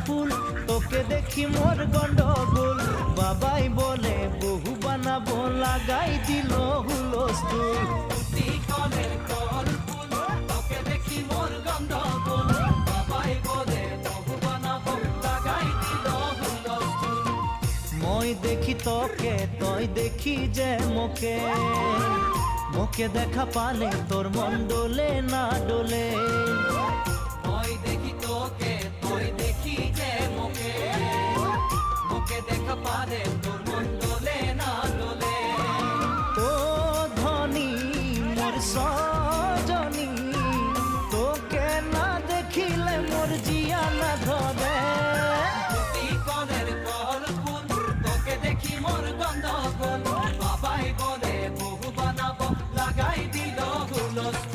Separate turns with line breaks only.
ফুল তোকে দেখি মোর গন্ডগোল বাবাই বলে বহু বানাবো লাগাই দিল হুলস্থুল মই দেখি তোকে তই দেখি যে মোকে মোকে দেখা পালে তোর মন ডোলে না ডোলে